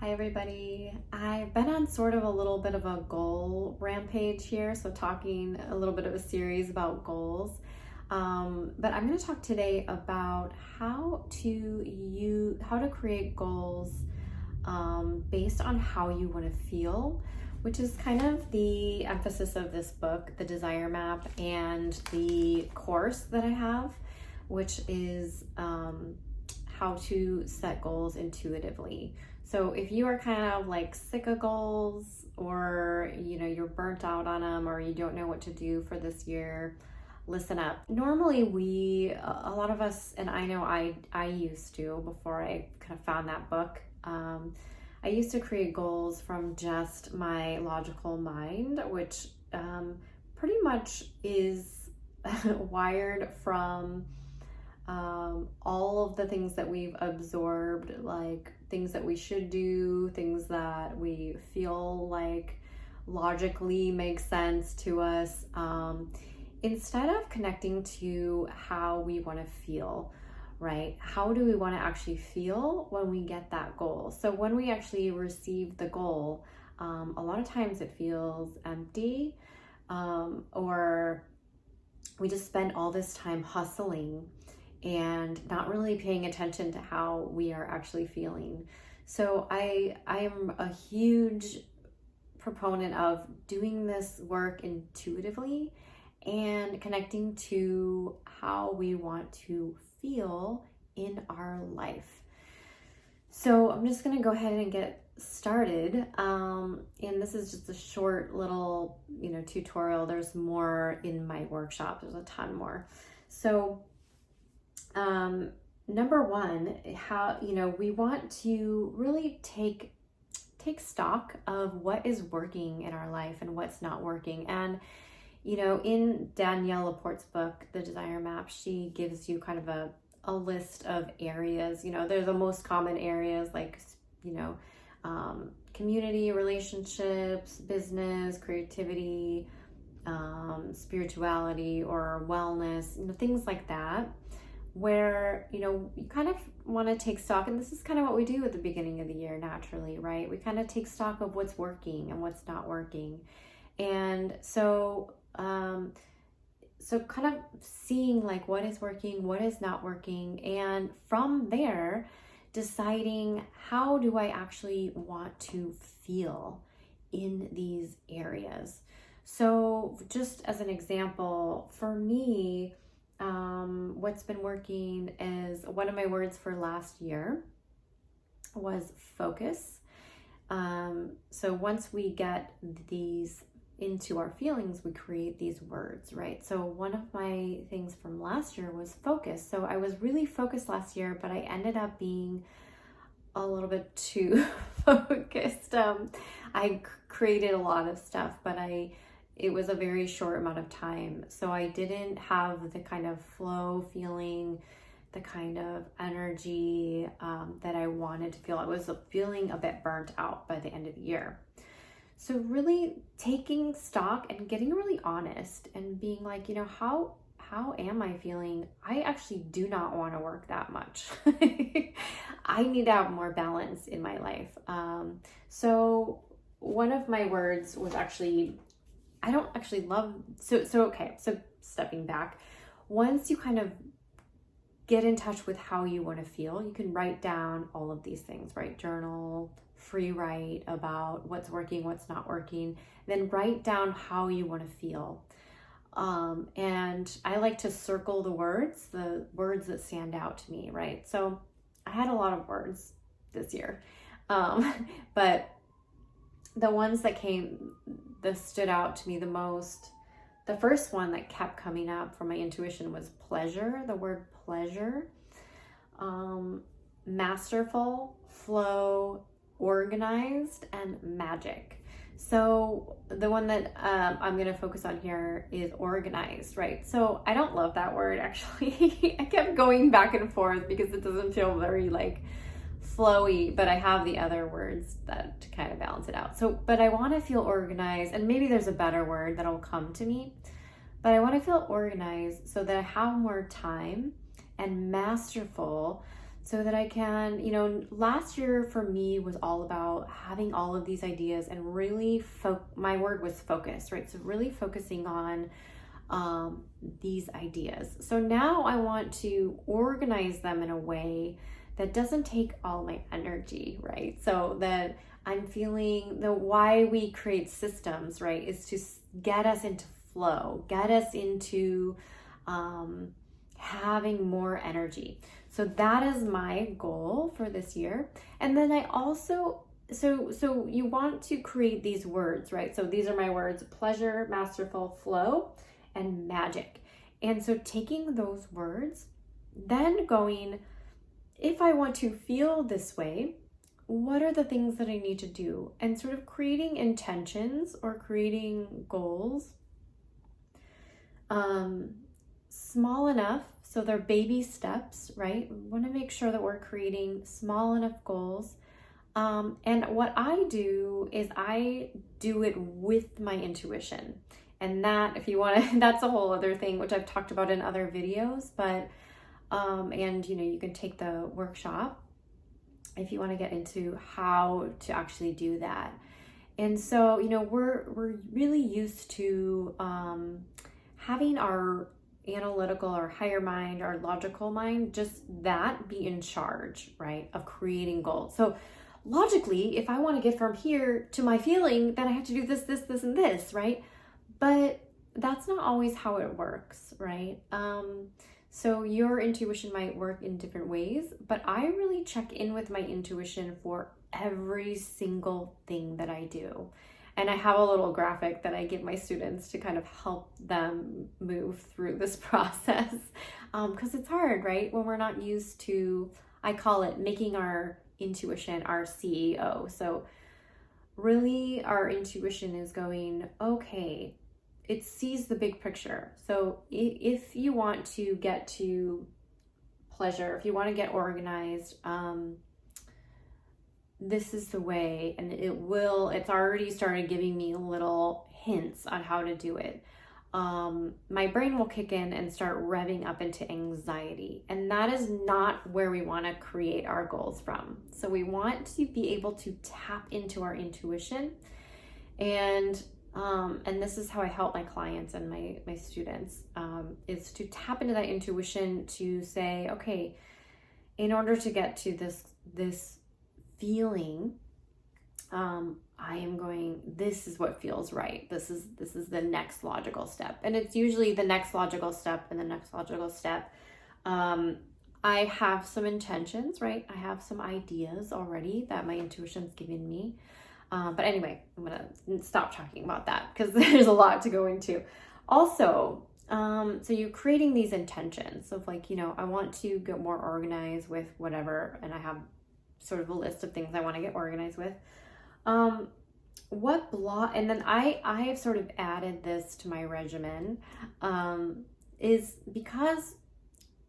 Hi everybody. I've been on sort of a little bit of a goal rampage here, so talking a little bit of a series about goals. But I'm going to talk today about how to create goals based on how you want to feel, which is kind of the emphasis of this book, The Desire Map, and the course that I have, which is how to set goals intuitively. So if you are kind of like sick of goals, or you're burnt out on them, or you don't know what to do for this year, listen up. Normally a lot of us, and I know I used to, before I kind of found that book, I used to create goals from just my logical mind, which pretty much is wired from all of the things that we've absorbed, like things that we should do, things that we feel like logically make sense to us, instead of connecting to how we want to feel, right? How do we want to actually feel when we get that goal? So when we actually receive the goal, a lot of times it feels empty, or we just spend all this time hustling and not really paying attention to how we are actually feeling. So I am a huge proponent of doing this work intuitively and connecting to how we want to feel in our life. So I'm just going to go ahead and get started. And this is just a short little, tutorial. There's more in my workshop. There's a ton more. So number one, how, we want to really take stock of what is working in our life and what's not working. And, in Danielle Laporte's book, The Desire Map, she gives you kind of a list of areas. There's the most common areas like, community, relationships, business, creativity, spirituality, or wellness, things like that, where you kind of want to take stock. And this is kind of what we do at the beginning of the year naturally, right? We kind of take stock of what's working and what's not working. And so kind of seeing like what is working, what is not working, and from there deciding how do I actually want to feel in these areas. So just as an example, for me, what's been working is, one of my words for last year was focus. So once we get these into our feelings, we create these words, right? So one of my things from last year was focus. So I was really focused last year, but I ended up being a little bit too focused. I created a lot of stuff, but it was a very short amount of time. So I didn't have the kind of flow feeling, the kind of energy that I wanted to feel. I was feeling a bit burnt out by the end of the year. So really taking stock and getting really honest and being like, how am I feeling? I actually do not want to work that much. I need to have more balance in my life. So one of my words was actually, I don't actually love, so stepping back, once you kind of get in touch with how you want to feel, you can write down all of these things, right? Journal, free write about what's working, what's not working, then write down how you want to feel. And I like to circle the words that stand out to me, right? So I had a lot of words this year, but the ones that stood out to me the most, the first one that kept coming up from my intuition was pleasure, the word pleasure, masterful, flow, organized, and magic. So the one that I'm going to focus on here is organized, right? So I don't love that word, actually. I kept going back and forth because it doesn't feel very like flowy, but I have the other words that to kind of balance it out. So, but I want to feel organized, and maybe there's a better word that'll come to me, but I want to feel organized so that I have more time, and masterful so that I can, you know, last year for me was all about having all of these ideas and really, my word was focus, right? So really focusing on these ideas. So now I want to organize them in a way that doesn't take all my energy, right? So that I'm feeling the why we create systems, right, is to get us into flow, get us into having more energy. So that is my goal for this year. And then I also, so you want to create these words, right? So these are my words: pleasure, masterful, flow, and magic. And so taking those words, then going, if I want to feel this way, what are the things that I need to do? And sort of creating intentions or creating goals, small enough so they're baby steps, right? We want to make sure that we're creating small enough goals. And what I do is I do it with my intuition. And that, if you want to, that's a whole other thing, which I've talked about in other videos, but, and you know, you can take the workshop if you want to get into how to actually do that. And so, you know, we're really used to, having our analytical or higher mind, our logical mind, just that be in charge, right, of creating goals. So logically, if I want to get from here to my feeling, then I have to do this, this, this, and this, right? But that's not always how it works, right? So your intuition might work in different ways, but I really check in with my intuition for every single thing that I do. And I have a little graphic that I give my students to kind of help them move through this process. Because it's hard, right? When we're not used to, I call it making our intuition our CEO. So really our intuition is going, okay, it sees the big picture. So if you want to get to pleasure, if you want to get organized, this is the way, and it's already started giving me little hints on how to do it. My brain will kick in and start revving up into anxiety. And that is not where we want to create our goals from. So we want to be able to tap into our intuition. And this is how I help my clients and my students, is to tap into that intuition to say, okay, in order to get to this feeling, this is what feels right. This is the next logical step. And it's usually the next logical step and the next logical step. I have some intentions, right? I have some ideas already that my intuition's given me. But anyway, I'm going to stop talking about that because there's a lot to go into. Also, so you're creating these intentions of like, you know, I want to get more organized with whatever, and I have sort of a list of things I want to get organized with. What block, and then I have sort of added this to my regimen, is because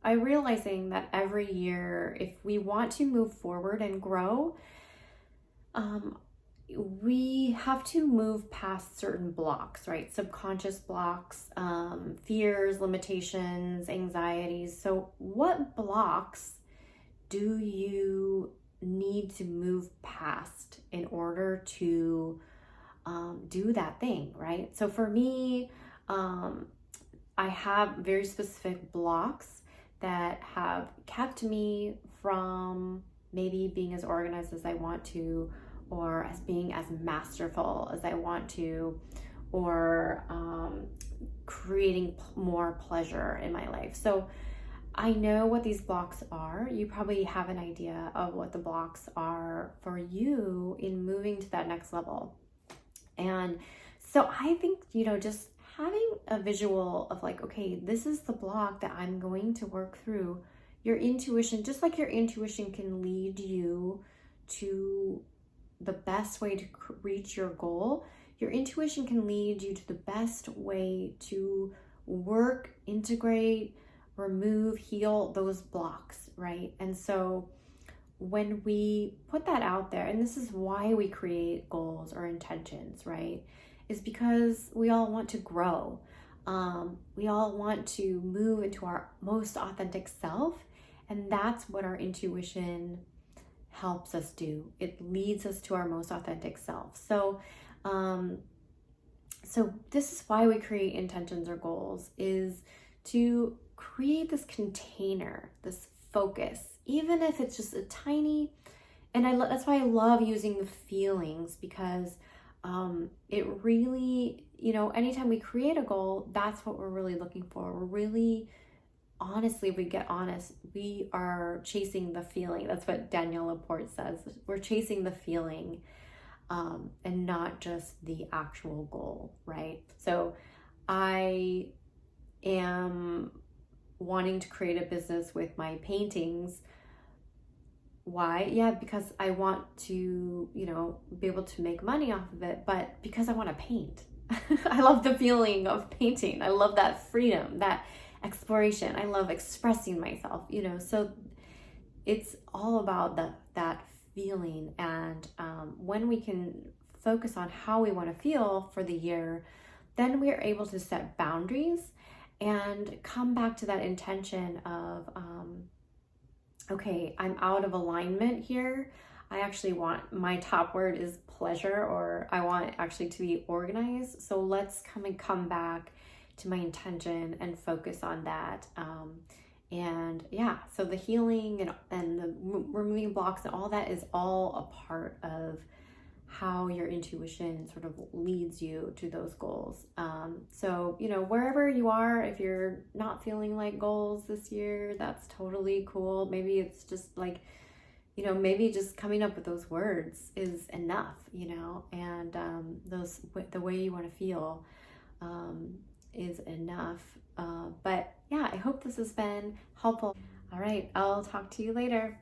I'm realizing that every year, if we want to move forward and grow, we have to move past certain blocks, right? Subconscious blocks, fears, limitations, anxieties. So what blocks do you need to move past in order to do that thing, right? So for me, I have very specific blocks that have kept me from maybe being as organized as I want to, or as being as masterful as I want to, or creating more pleasure in my life. So I know what these blocks are. You probably have an idea of what the blocks are for you in moving to that next level. And so I think, you know, just having a visual of like, okay, this is the block that I'm going to work through. Your intuition, just like your intuition can lead you to the best way to reach your goal, your intuition can lead you to the best way to work, integrate, remove, heal those blocks, right? And so when we put that out there, and this is why we create goals or intentions, right? Is because we all want to grow. We all want to move into our most authentic self. And that's what our intuition helps us do. It leads us to our most authentic self. So this is why we create intentions or goals, is to create this container, this focus, even if it's just a tiny, and that's why I love using the feelings, because it really, anytime we create a goal, that's what we're really looking for. We're really, honestly, if we get honest, we are chasing the feeling. That's what Danielle Laporte says. We're chasing the feeling, and not just the actual goal, right? So I am wanting to create a business with my paintings. Why? Yeah, because I want to, be able to make money off of it, but because I want to paint. I love the feeling of painting. I love that freedom, that exploration. I love expressing myself, so it's all about that feeling. And when we can focus on how we want to feel for the year, then we are able to set boundaries and come back to that intention of, okay, I'm out of alignment here. I actually want, my top word is pleasure, or I want actually to be organized. So let's come back to my intention and focus on that. And yeah, so the healing and the removing blocks and all that is all a part of how your intuition sort of leads you to those goals. So, wherever you are, if you're not feeling like goals this year, that's totally cool. Maybe it's just like, maybe just coming up with those words is enough, and the way you want to feel is enough. But yeah, I hope this has been helpful. All right, I'll talk to you later.